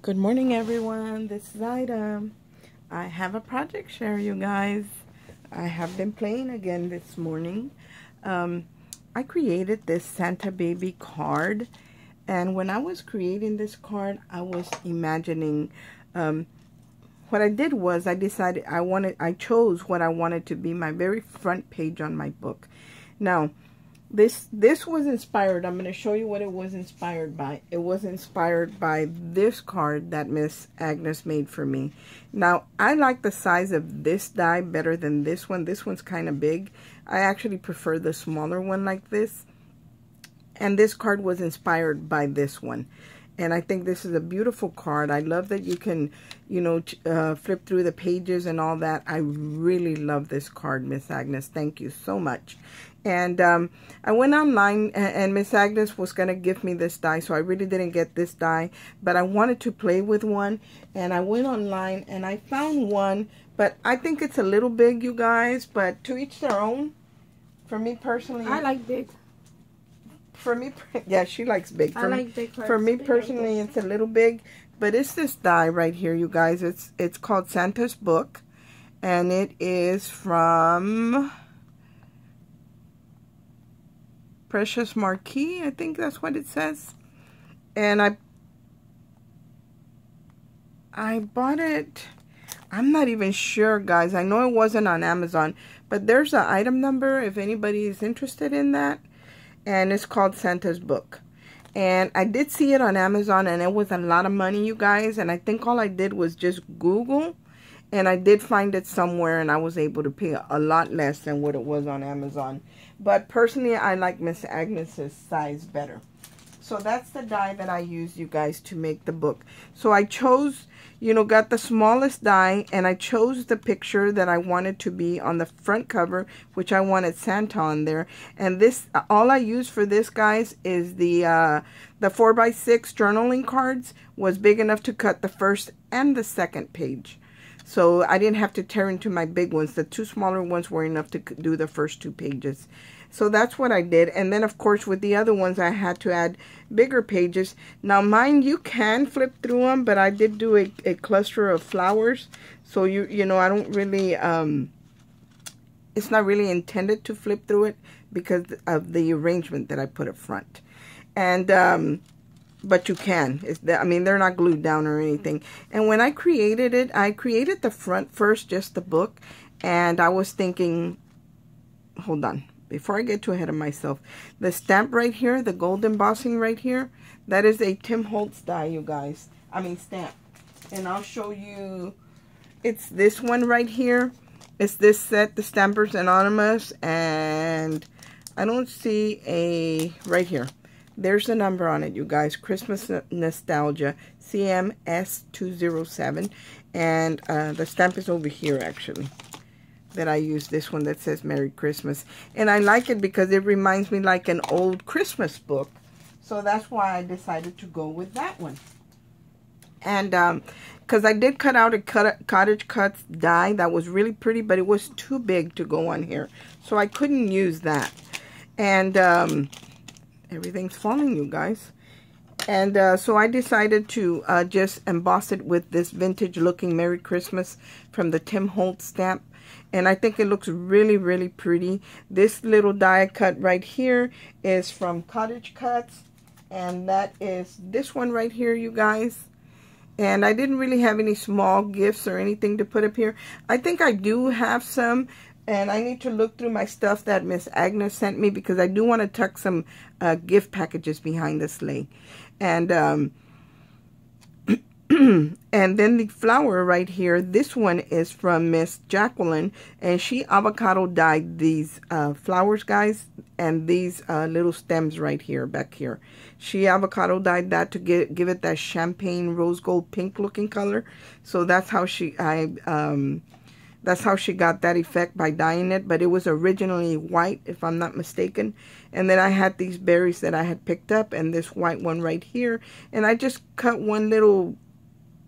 Good morning, everyone. This is Ida. I have a project share, you guys. I have been playing again this morning. I created this Santa baby card, and when I was creating this card, I was imagining. What I did was I decided I chose what I wanted to be my very front page on my book. Now, this was inspired. I'm going to show you what it was inspired by. It was inspired by this card that Miss Agnes made for me. Now, I like the size of this die better than this one. This one's kind of big. I actually prefer the smaller one like this. And this card was inspired by this one. And I think this is a beautiful card. I love that you can, flip through the pages and all that. I really love this card, Miss Agnes. Thank you so much. And I went online, and Miss Agnes was going to give me this die, so I really didn't get this die. But I wanted to play with one, and I went online, and I found one. But I think it's a little big, you guys, but to each their own. For me personally, I like big. For me, yeah, she likes big. I like big cards. For me personally, it's a little big, but it's this die right here, you guys. It's called Santa's Book, and it is from Precious Marquee. I think that's what it says. And I bought it. I'm not even sure, guys. I know it wasn't on Amazon, but there's an item number if anybody is interested in that. And it's called Santa's Book. And I did see it on Amazon, and it was a lot of money, you guys. And I think all I did was just Google, and I did find it somewhere, and I was able to pay a lot less than what it was on Amazon. But personally, I like Miss Agnes's size better. So that's the die that I used, you guys, to make the book. So I chose, got the smallest die, and I chose the picture that I wanted to be on the front cover, which I wanted Santa on there. And this, all I used for this, guys, is the 4x6 journaling cards was big enough to cut the first and the second page. So I didn't have to tear into my big ones. The two smaller ones were enough to do the first 2 pages. So that's what I did. And then, of course, with the other ones, I had to add bigger pages. Now, mine, you can flip through them, but I did do a cluster of flowers. So, I don't really, it's not really intended to flip through it because of the arrangement that I put up front. And, but you can. They're not glued down or anything. And when I created it, I created the front first, just the book. And I was thinking, hold on. Before I get too ahead of myself, the stamp right here, the gold embossing right here, that is a Tim Holtz die, you guys. Stamp. And I'll show you, it's this one right here. It's this set, the Stampers Anonymous, and I don't see right here. There's the number on it, you guys. Christmas Nostalgia, CMS207. And the stamp is over here, actually. That I use this one that says Merry Christmas. And I like it because it reminds me like an old Christmas book. So that's why I decided to go with that one. And because I did cut out a Cottage Cuts die that was really pretty, but it was too big to go on here. So I couldn't use that. And everything's falling, you guys. And so I decided to just emboss it with this vintage looking Merry Christmas from the Tim Holtz stamp. And I think it looks really, really pretty. This little die cut right here is from Cottage Cuts. And that is this one right here, you guys. And I didn't really have any small gifts or anything to put up here. I think I do have some. And I need to look through my stuff that Miss Agnes sent me, because I do want to tuck some gift packages behind the sleigh. And and then the flower right here, this one is from Miss Jacqueline, and she avocado dyed these flowers, guys, and these little stems right here, back here. She avocado dyed that to give it that champagne rose gold pink looking color. So that's how she that's how she got that effect, by dyeing it. But it was originally white, if I'm not mistaken. And then I had these berries that I had picked up, and this white one right here. And I just cut one little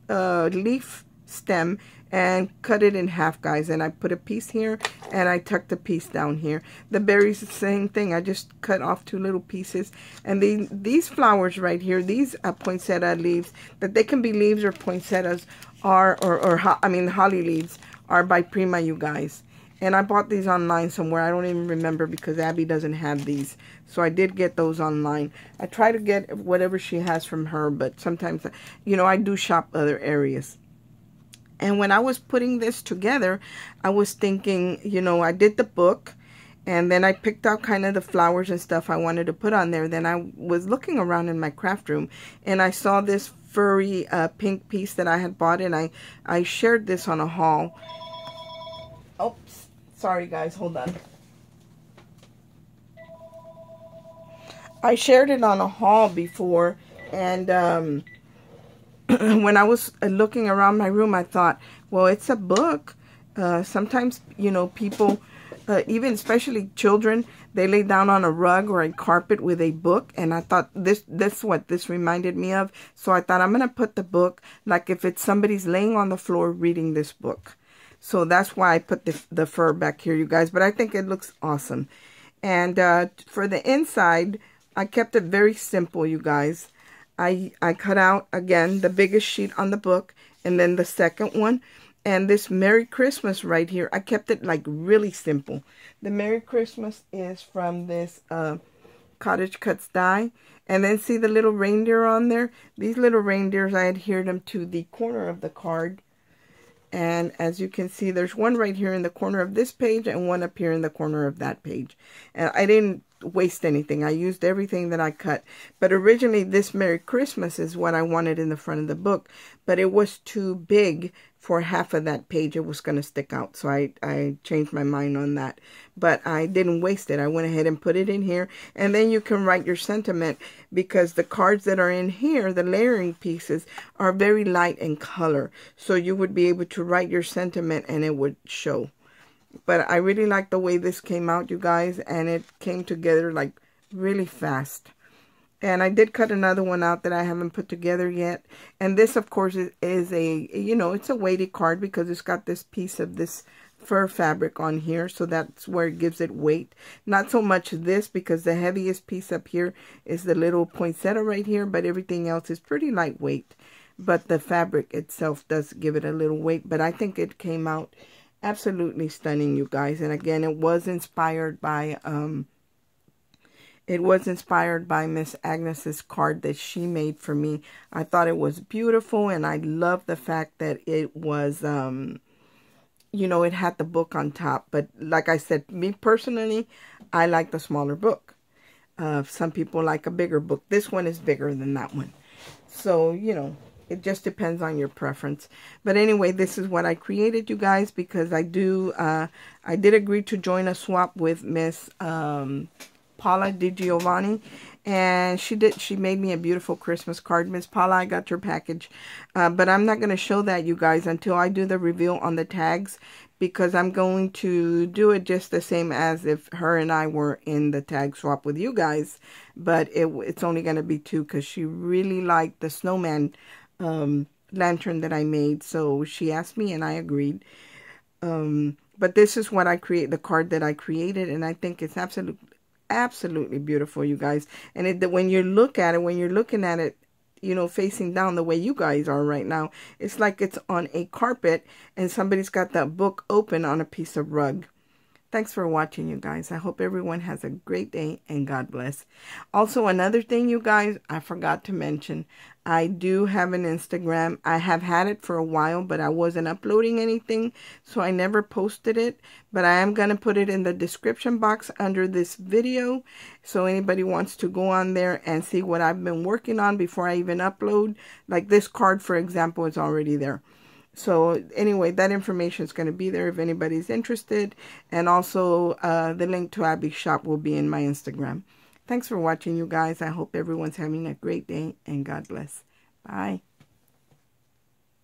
leaf stem and cut it in half, guys. And I put a piece here and I tucked a piece down here. The berries, the same thing. I just cut off 2 little pieces. And these flowers right here, these poinsettia leaves, that they can be leaves or poinsettias, are holly leaves, are by Prima, you guys. And I bought these online somewhere. I don't even remember because Abby doesn't have these. So I did get those online. I try to get whatever she has from her, but sometimes, you know, I do shop other areas. And when I was putting this together, I was thinking, you know, I did the book, and then I picked out kind of the flowers and stuff I wanted to put on there. Then I was looking around in my craft room, and I saw this furry pink piece that I had bought, and I shared this on a haul. Oops, sorry guys, hold on. I shared it on a haul before, and when I was looking around my room, I thought, well, it's a book. Sometimes, you know, people, even especially children, they lay down on a rug or a carpet with a book. And I thought that's what this reminded me of. So I thought I'm going to put the book like if it's somebody's laying on the floor reading this book. So that's why I put the fur back here, you guys. But I think it looks awesome. And for the inside, I kept it very simple, you guys. I cut out, again, the biggest sheet on the book, and then the second one. And this Merry Christmas right here, I kept it like really simple. The Merry Christmas is from this Cottage Cuts die. And then see the little reindeer on there? These little reindeers, I adhered them to the corner of the card. And as you can see, there's one right here in the corner of this page and one up here in the corner of that page. And I didn't waste anything. I used everything that I cut. But originally, this Merry Christmas is what I wanted in the front of the book. But it was too big for half of that page. It was going to stick out. So I changed my mind on that. But I didn't waste it. I went ahead and put it in here. And then you can write your sentiment, because the cards that are in here, the layering pieces, are very light in color. So you would be able to write your sentiment and it would show. But I really like the way this came out, you guys. And it came together like really fast. And I did cut another one out that I haven't put together yet. And this, of course, is a, you know, it's a weighted card because it's got this piece of this fur fabric on here. So that's where it gives it weight. Not so much this, because the heaviest piece up here is the little poinsettia right here. But everything else is pretty lightweight. But the fabric itself does give it a little weight. But I think it came out absolutely stunning, you guys. And again, it was inspired by Miss Agnes's card that she made for me. I thought it was beautiful, and I love the fact that it was you know, it had the book on top. But like I said, me personally, I like the smaller book. Some people like a bigger book. This one is bigger than that one. So, you know, it just depends on your preference. But anyway, this is what I created, you guys, because I did agree to join a swap with Miss Paula Di Giovanni, and she made me a beautiful Christmas card. Miss Paula, I got your package, but I'm not going to show that, you guys, until I do the reveal on the tags, because I'm going to do it just the same as if her and I were in the tag swap with you guys, but it's only going to be 2, because she really liked the snowman lantern that I made. So she asked me and I agreed. But this is what I the card that I created, and I think it's absolutely beautiful, you guys. And when you look at it, when you're looking at it, you know, facing down the way you guys are right now, it's like it's on a carpet and somebody's got that book open on a piece of rug. Thanks for watching, you guys. I hope everyone has a great day, and God bless. Also, another thing, you guys, I forgot to mention, I do have an Instagram. I have had it for a while, but I wasn't uploading anything, so I never posted it. But I am going to put it in the description box under this video, so anybody wants to go on there and see what I've been working on before I even upload. Like this card, for example, is already there. So anyway, that information is going to be there if anybody's interested. And also the link to Abby's shop will be in my Instagram. Thanks for watching, you guys. I hope everyone's having a great day, and God bless. Bye.